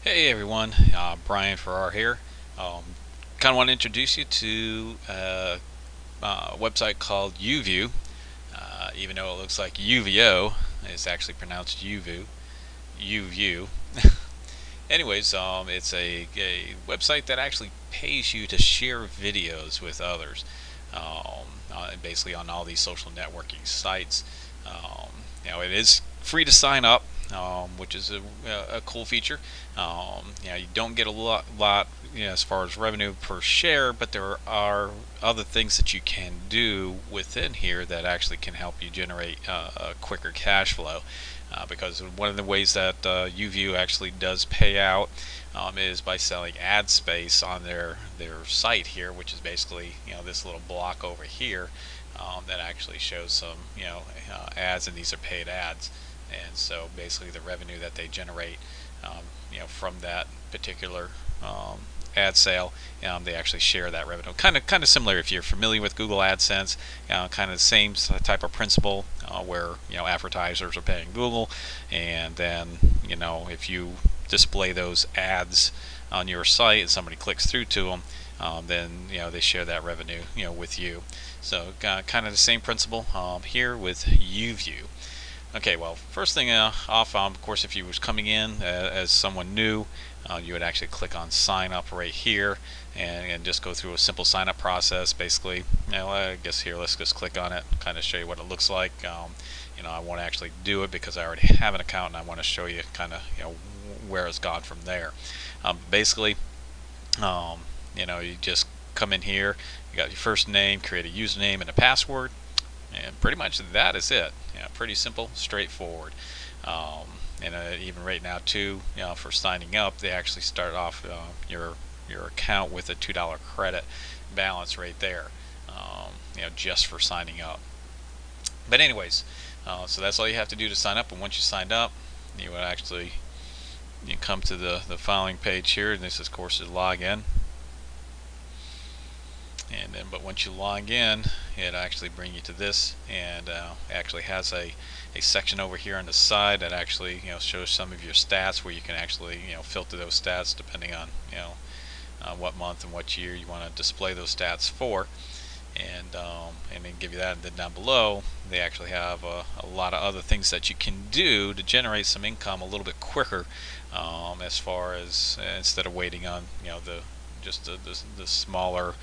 Hey everyone, Brian Farrar here. Kind of want to introduce you to a website called Uvioo. Even though it looks like Uvoo, it's actually pronounced Uvioo. Uvioo. Anyways, it's a website that actually pays you to share videos with others, basically on all these social networking sites. It is free to sign up, which is a cool feature. You don't get a lot as far as revenue per share, but there are other things that you can do within here that actually can help you generate a quicker cash flow. Because one of the ways that Uvioo actually does pay out is by selling ad space on their site here, which is basically this little block over here that actually shows some ads, and these are paid ads. And so basically the revenue that they generate from that particular ad sale, they actually share that revenue. Kind of similar if you're familiar with Google AdSense, kind of the same type of principle where advertisers are paying Google, and then if you display those ads on your site and somebody clicks through to them, then they share that revenue with you. So kind of the same principle here with Uvioo. Okay, well, first thing off, of course, if you was coming in as someone new, you would actually click on sign up right here, and just go through a simple sign up process. Basically, I guess here let's just click on it, kind of show you what it looks like. I want to actually do it because I already have an account, and I want to show you kind of where it's gone from there. Basically, you just come in here. You got your first name, create a username and a password, and pretty much that is it. Pretty simple, straightforward. And even right now too, for signing up, they actually start off your account with a $2 credit balance right there. Just for signing up. But anyways, so that's all you have to do to sign up. And once you signed up, you would actually come to the following page here, and this of course is login. And then, but once you log in, it actually bring you to this, and actually has a section over here on the side that actually shows some of your stats, where you can actually filter those stats depending on what month and what year you want to display those stats for, and then give you that. And then down below, they actually have a lot of other things that you can do to generate some income a little bit quicker, as far as instead of waiting on the smaller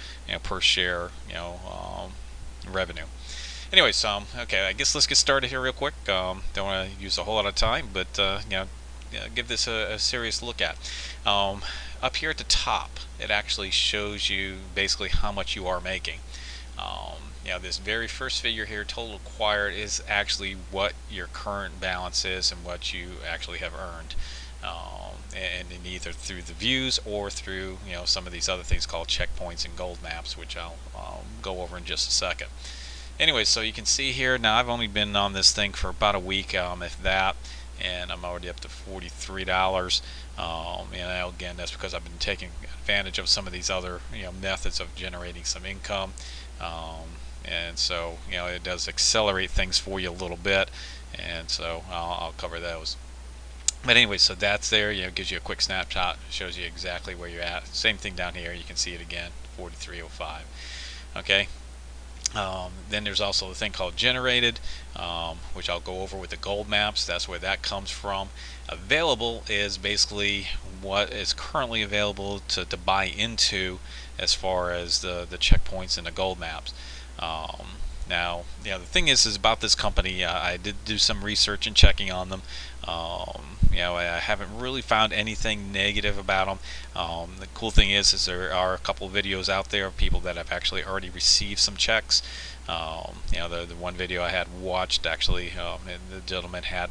per share revenue. Anyways, okay, I guess let's get started here real quick. Don't want to use a whole lot of time, but give this a serious look at. Up here at the top, it actually shows you basically how much you are making. This very first figure here, total acquired, is actually what your current balance is and what you actually have earned. And either through the views or through some of these other things called checkpoints and gold maps, which I'll go over in just a second. Anyway, so you can see here now I've only been on this thing for about a week, if that, and I'm already up to $43. Again, that's because I've been taking advantage of some of these other methods of generating some income, and so it does accelerate things for you a little bit, and so I'll cover those. But anyway, so that's there. Gives you a quick snapshot, shows you exactly where you're at. Same thing down here. You can see it again, 4305. Okay. Then there's also a thing called generated, which I'll go over with the gold maps. That's where that comes from. Available is basically what is currently available to buy into, as far as the checkpoints and the gold maps. Now, the thing is about this company. I did do some research and checking on them. I haven't really found anything negative about them. The cool thing is there are a couple of videos out there of people that have actually already received some checks. The one video I had watched actually, and the gentleman had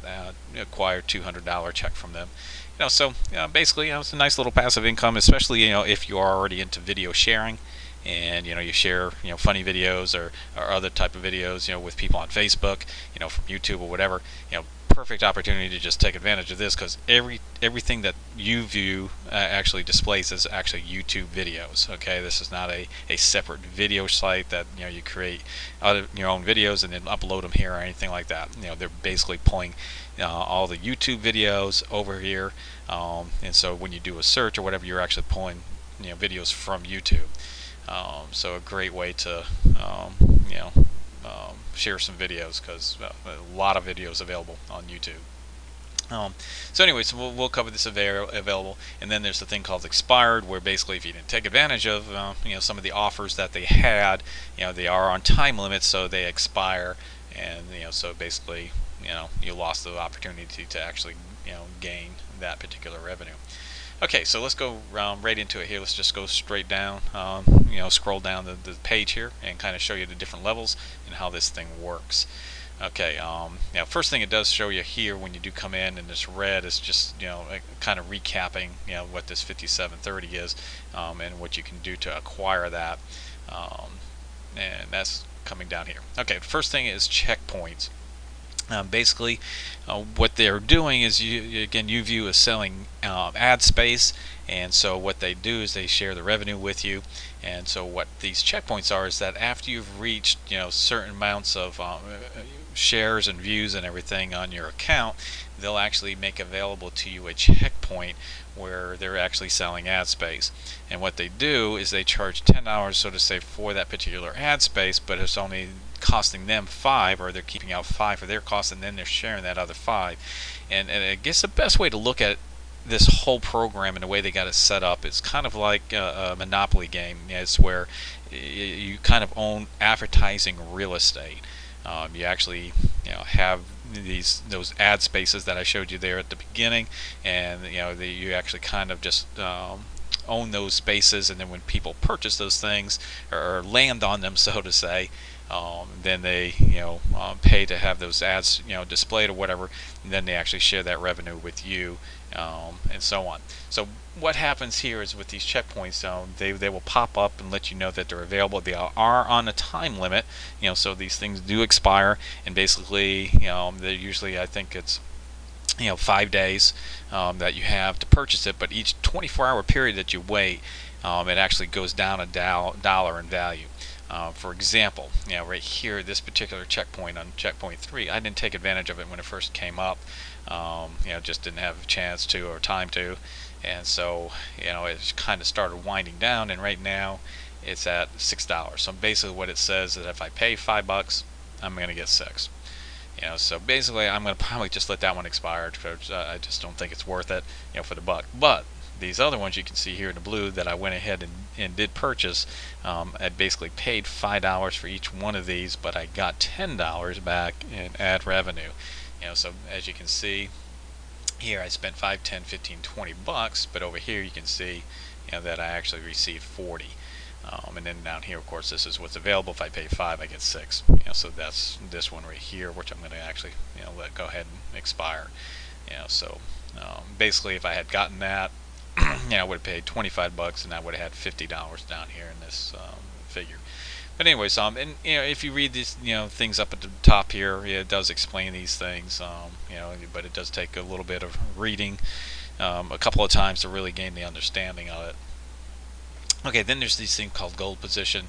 acquired $200 check from them. So basically, it's a nice little passive income, especially if you are already into video sharing, and you share funny videos or other type of videos with people on Facebook, from YouTube or whatever. perfect opportunity to just take advantage of this, because everything that Uvioo actually displays is actually YouTube videos. Okay, this is not a separate video site that you create your own videos and then upload them here or anything like that. They're basically pulling all the YouTube videos over here, and so when you do a search or whatever, you're actually pulling videos from YouTube. So a great way to share some videos, because a lot of videos available on YouTube. So anyways, we'll cover this available, and then there's the thing called expired, where basically if you didn't take advantage of some of the offers that they had, they are on time limits, so they expire, and so basically you lost the opportunity to actually gain that particular revenue. Okay, so let's go right into it here. Let's just go straight down, scroll down the page here and kind of show you the different levels and how this thing works. Okay, first thing it does show you here when you do come in, and this red is just kind of recapping what this 5730 is, and what you can do to acquire that, and that's coming down here. Okay, first thing is checkpoints. Basically, what they're doing is, again, Uvioo is selling ad space, and so what they do is they share the revenue with you. And so what these checkpoints are is that after you've reached certain amounts of shares and views and everything on your account, they'll actually make available to you a checkpoint where they're actually selling ad space. And what they do is they charge $10, so to say, for that particular ad space, but it's only costing them $5, or they're keeping out $5 for their cost, and then they're sharing that other $5. And I guess the best way to look at this whole program and the way they got it set up is kind of like a Monopoly game. It's where you kind of own advertising real estate. You actually have those ad spaces that I showed you there at the beginning, and you actually kind of just own those spaces, and then when people purchase those things or land on them, so to say, then they pay to have those ads displayed or whatever, and then they actually share that revenue with you, and so on. So what happens here is with these checkpoints, they will pop up and let you know that they're available. They are on a time limit, so these things do expire, and basically they're usually, I think it's 5 days that you have to purchase it, but each 24-hour period that you wait, it actually goes down a dollar in value. For example, right here, this particular checkpoint on checkpoint 3, I didn't take advantage of it when it first came up. Just didn't have a chance to or time to, and so it kind of started winding down, and right now it's at $6. So basically what it says is that if I pay $5, I'm going to get 6. So basically I'm going to probably just let that one expire, because I just don't think it's worth it for the buck. But these other ones you can see here in the blue that I went ahead and did purchase, I basically paid $5 for each one of these, but I got $10 back in ad revenue. So as you can see here, I spent 5, 10, 15, 20 bucks, but over here you can see that I actually received 40. And then down here, of course, this is what's available. If I pay 5, I get 6. So that's this one right here, which I'm going to actually let go ahead and expire. So basically, if I had gotten that, I would have paid 25 bucks, and I would have had $50 down here in this figure. But anyways, and if you read these things up at the top here, it does explain these things. But it does take a little bit of reading a couple of times to really gain the understanding of it. Okay, then there's these things called gold position,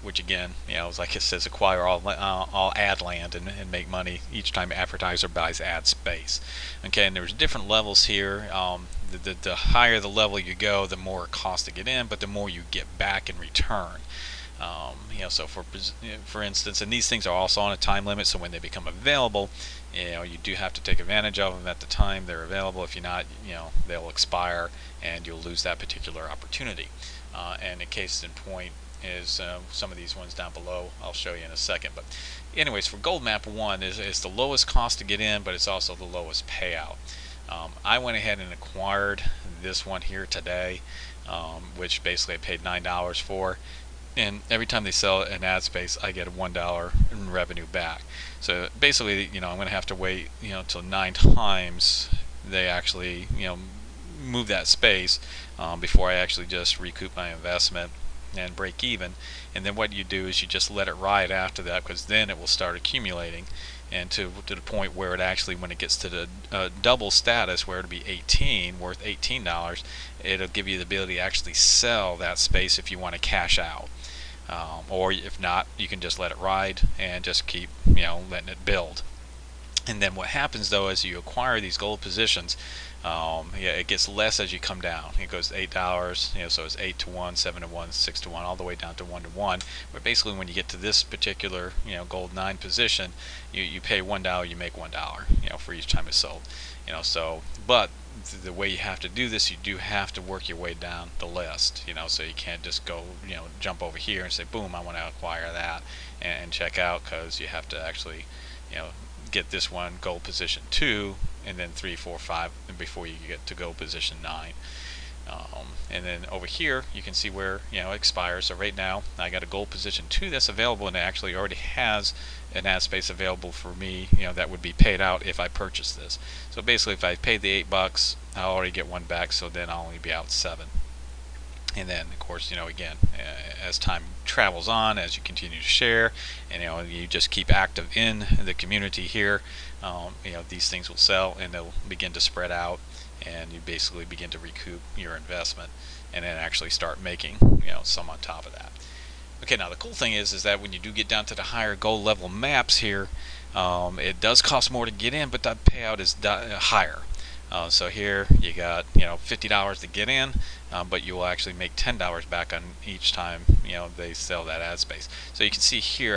which again, it's like it says, acquire all ad land and make money each time advertiser buys ad space. Okay, and there's different levels here. The higher the level you go, the more it costs to get in, but the more you get back in return. So for instance, and these things are also on a time limit, so when they become available, you do have to take advantage of them at the time they're available. If you're not, they'll expire, and you'll lose that particular opportunity. And a case in point is some of these ones down below. I'll show you in a second. But anyways, for Gold Map 1 is the lowest cost to get in, but it's also the lowest payout. I went ahead and acquired this one here today, which basically I paid $9 for. And every time they sell an ad space, I get $1 in revenue back. So basically, I'm going to have to wait, till 9 times they actually, move that space before I actually just recoup my investment and break even. And then what you do is you just let it ride after that, because then it will start accumulating. and to the point where it actually, when it gets to the double status, where it'll be 18, worth $18, it'll give you the ability to actually sell that space if you want to cash out. Or if not, you can just let it ride and just keep, letting it build. And then what happens though is you acquire these gold positions. It gets less as you come down. It goes to $8, so it's 8 to 1, 7 to 1, 6 to 1, all the way down to 1 to 1. But basically, when you get to this particular, gold 9 position, you pay $1, you make $1, for each time it's sold. But the way you have to do this, you do have to work your way down the list. So you can't just go, jump over here and say, boom, I want to acquire that and check out, because you have to actually, get this one gold position 2, and then 3, 4, 5 before you get to gold position 9. And then over here you can see where it expires. So right now I got a gold position 2 that's available, and it actually already has an ad space available for me, that would be paid out if I purchase this. So basically, if I paid the $8, I'll already get 1 back, so then I'll only be out 7. And then, of course, again, as time travels on, as you continue to share, and you just keep active in the community here, these things will sell, and they'll begin to spread out, and you basically begin to recoup your investment, and then actually start making, some on top of that. Okay, now the cool thing is that when you do get down to the higher gold level maps here, it does cost more to get in, but the payout is higher. So here you got $50 to get in, but you will actually make $10 back on each time they sell that ad space. So you can see here,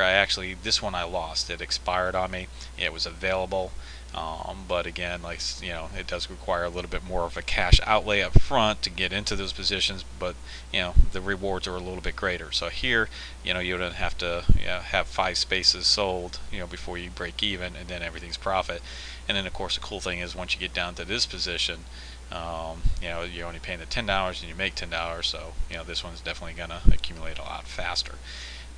this one I lost. It expired on me. It was available, but again, it does require a little bit more of a cash outlay up front to get into those positions, but the rewards are a little bit greater. So here, you don't have to have 5 spaces sold before you break even, and then everything's profit. And then of course the cool thing is, once you get down to this position, you're only paying the $10 and you make $10, so this one's definitely gonna accumulate a lot faster.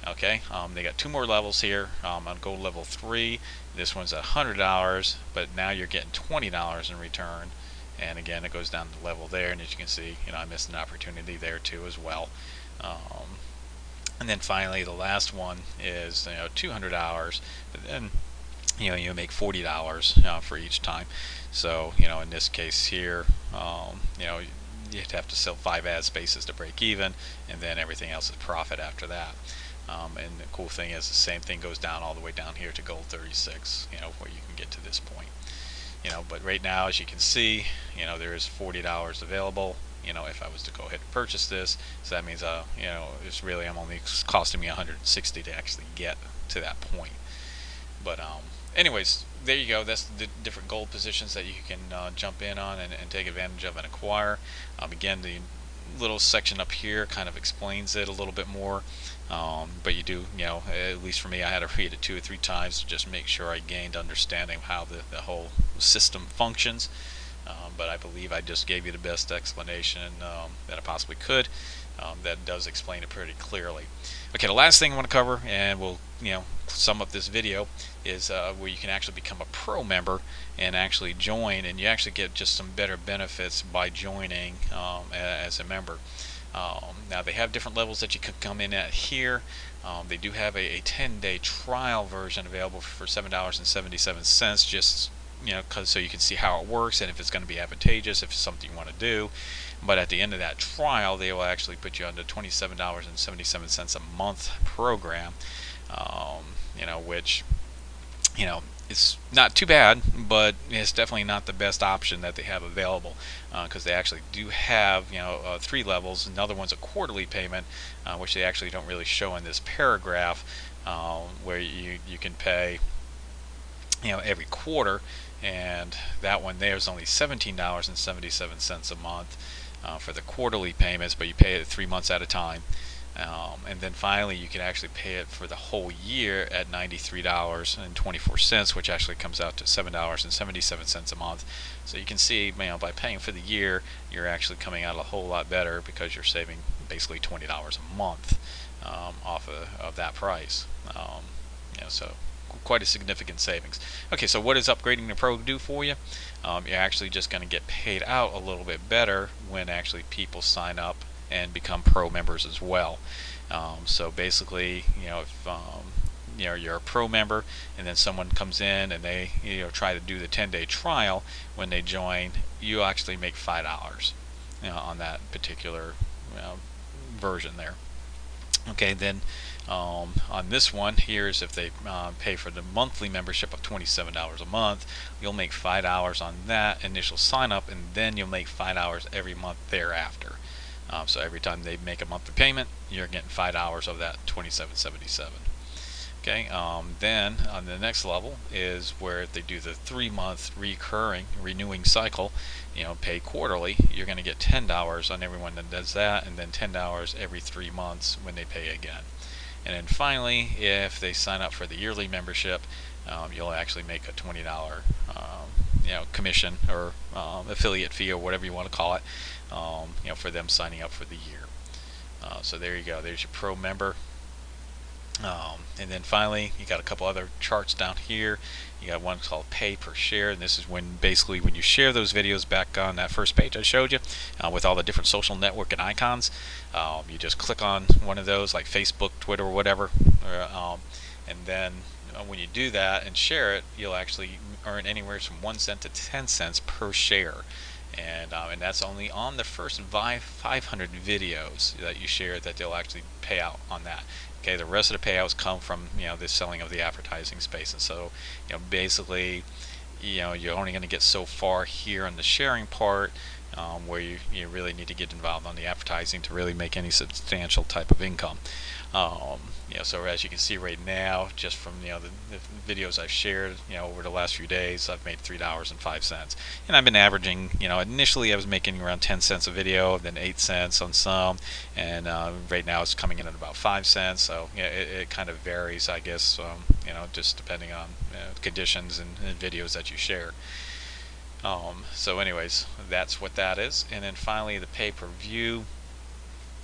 Okay, they got 2 more levels here. On gold level 3, this one's at $100, but now you're getting $20 in return. And again, it goes down the level there, and as you can see, I missed an opportunity there too as well. And then finally, the last one is $200, but then you make $40 for each time. So in this case here, you'd have to sell 5 ad spaces to break even, and then everything else is profit after that. And the cool thing is, the same thing goes down all the way down here to gold 36, where you can get to this point. But right now, as you can see, there is $40 available. If I was to go ahead and purchase this, so that means it's really, I'm only costing me $160 to actually get to that point. But anyways, there you go. That's the different gold positions that you can jump in on and take advantage of and acquire. Again, the little section up here kind of explains it a little bit more, but you do, at least for me, I had to read it 2 or 3 times to just make sure I gained understanding of how the whole system functions. But I believe I just gave you the best explanation that I possibly could. That does explain it pretty clearly. Okay, the last thing I want to cover, and we'll sum up this video, is where you can actually become a pro member and actually join, and you actually get just some better benefits by joining as a member. Now they have different levels that you can come in at here. They do have a 10-day trial version available for $7.77, just so you can see how it works and if it's going to be advantageous, if it's something you want to do. But at the end of that trial, they will actually put you on the $27.77 a month program, which it's not too bad, but it's definitely not the best option that they have available, because they actually do have 3 levels. Another one's a quarterly payment, which they actually don't really show in this paragraph, where you can pay every quarter, and that one there is only $17.77 a month for the quarterly payments, but you pay it 3 months at a time. And then finally, you can actually pay it for the whole year at $93.24, which actually comes out to $7.77 a month. So you can see, by paying for the year, you're actually coming out a whole lot better, because you're saving basically $20 a month off of that price. So quite a significant savings. Okay, so what does upgrading to Pro do for you? You're actually just going to get paid out a little bit better when actually people sign up and become Pro members as well. So basically, if you're a pro member, and then someone comes in and they try to do the 10-day trial. When they join, you actually make $5 on that particular version there. Okay, then on this one, here's if they pay for the monthly membership of $27 a month, you'll make $5 on that initial sign up, and then you'll make $5 every month thereafter. So every time they make a monthly payment, you're getting $5 of that $27.77. Okay, then on the next level is where if they do the 3-month recurring renewing cycle, pay quarterly, you're going to get $10 on everyone that does that, and then $10 every 3 months when they pay again. And then finally, if they sign up for the yearly membership, you'll actually make a $20 commission or affiliate fee or whatever you want to call it, for them signing up for the year. So there you go. There's your pro member. And then finally, you got a couple other charts down here. You got one called pay per share, and this is when basically when you share those videos back on that first page I showed you with all the different social networking icons. You just click on one of those, like Facebook, Twitter, or whatever, and then when you do that and share it, you'll actually earn anywhere from 1 cent to 10 cents per share. And that's only on the first 500 videos that you share that they'll actually pay out on that. Okay, the rest of the payouts come from the selling of the advertising space, and so basically you're only going to get so far here on the sharing part, where you really need to get involved on the advertising to really make any substantial type of income. So as you can see right now, just from the videos I've shared over the last few days, I've made $3.05, and I've been averaging. Initially I was making around 10 cents a video, then 8 cents on some, and right now it's coming in at about 5 cents. So it kind of varies, I guess, just depending on conditions and videos that you share. So anyways, that's what that is. And then finally, the pay-per-view.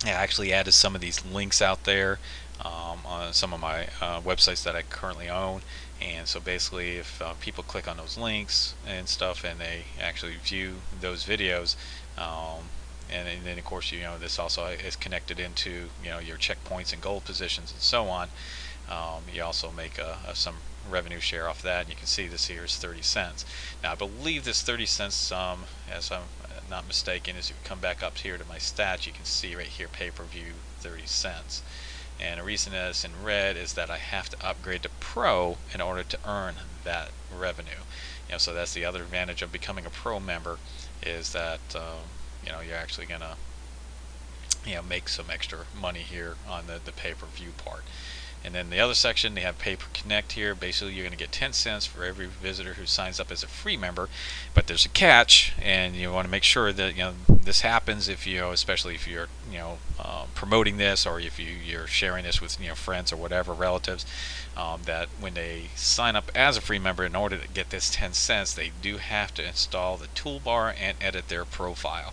I actually added some of these links out there on some of my websites that I currently own, and so basically if people click on those links and stuff and they actually view those videos, and then of course this also is connected into your checkpoints and gold positions and so on. You also make some revenue share off that, and you can see this here is 30 cents. Now I believe this 30 cents, as I'm not mistaken, as you come back up here to my stats, you can see right here pay-per-view 30 cents. And the reason that it's in red is that I have to upgrade to Pro in order to earn that revenue. So that's the other advantage of becoming a Pro member, is that you're actually gonna make some extra money here on the pay-per-view part. And then the other section, they have Pay Per Connect here. Basically, you're going to get 10 cents for every visitor who signs up as a free member. But there's a catch, and you want to make sure that this happens if especially if you're promoting this, or if you're sharing this with friends or whatever, relatives. That when they sign up as a free member, in order to get this 10 cents, they do have to install the toolbar and edit their profile.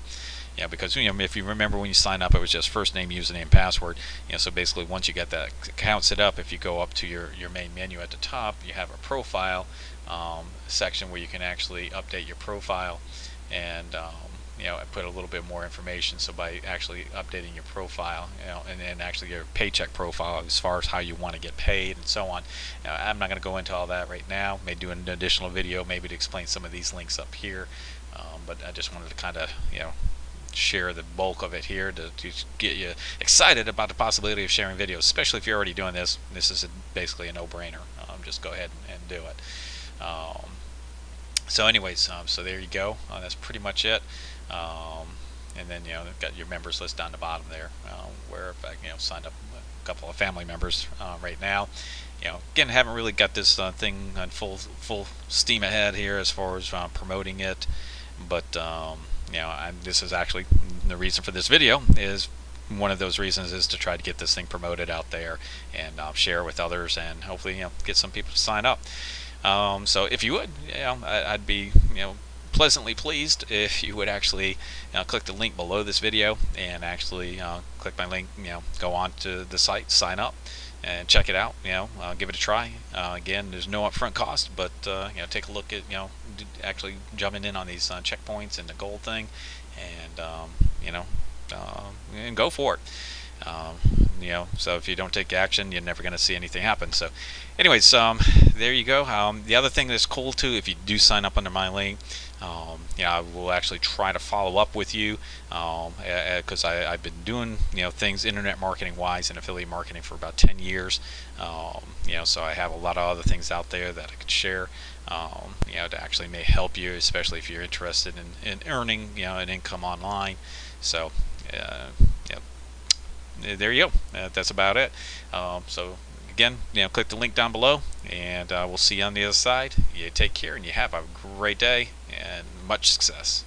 Because if you remember when you sign up, it was just first name, username, password. So basically, once you get that account set up, if you go up to your main menu at the top, you have a profile section where you can actually update your profile and put a little bit more information. So by actually updating your profile, and then actually your paycheck profile as far as how you want to get paid and so on. Now, I'm not going to go into all that right now. May do an additional video maybe to explain some of these links up here, but I just wanted to kind of share the bulk of it here to get you excited about the possibility of sharing videos, especially if you're already doing this. This is basically a no-brainer. Just go ahead and do it. So anyways, so there you go. That's pretty much it. And then they've got your members list down the bottom there, where if I signed up a couple of family members right now. Again, haven't really got this thing on full steam ahead here as far as promoting it, but this is actually the reason for this video. Is one of those reasons is to try to get this thing promoted out there and share with others, and hopefully get some people to sign up. So if you would, I'd be pleasantly pleased if you would actually click the link below this video and actually click my link, go on to the site, sign up and check it out. Give it a try. Again, there's no upfront cost, but take a look at actually jumping in on these checkpoints and the gold thing, and and go for it. Um, so if you don't take action, you're never going to see anything happen. So, anyways, there you go. The other thing that's cool too, if you do sign up under my link, I will actually try to follow up with you, because I've been doing things internet marketing wise and affiliate marketing for about 10 years. So I have a lot of other things out there that I could share. To actually may help you, especially if you're interested in earning an income online. So, yeah, there you go. That's about it. So again, click the link down below, and we'll see you on the other side. You take care, and you have a great day and much success.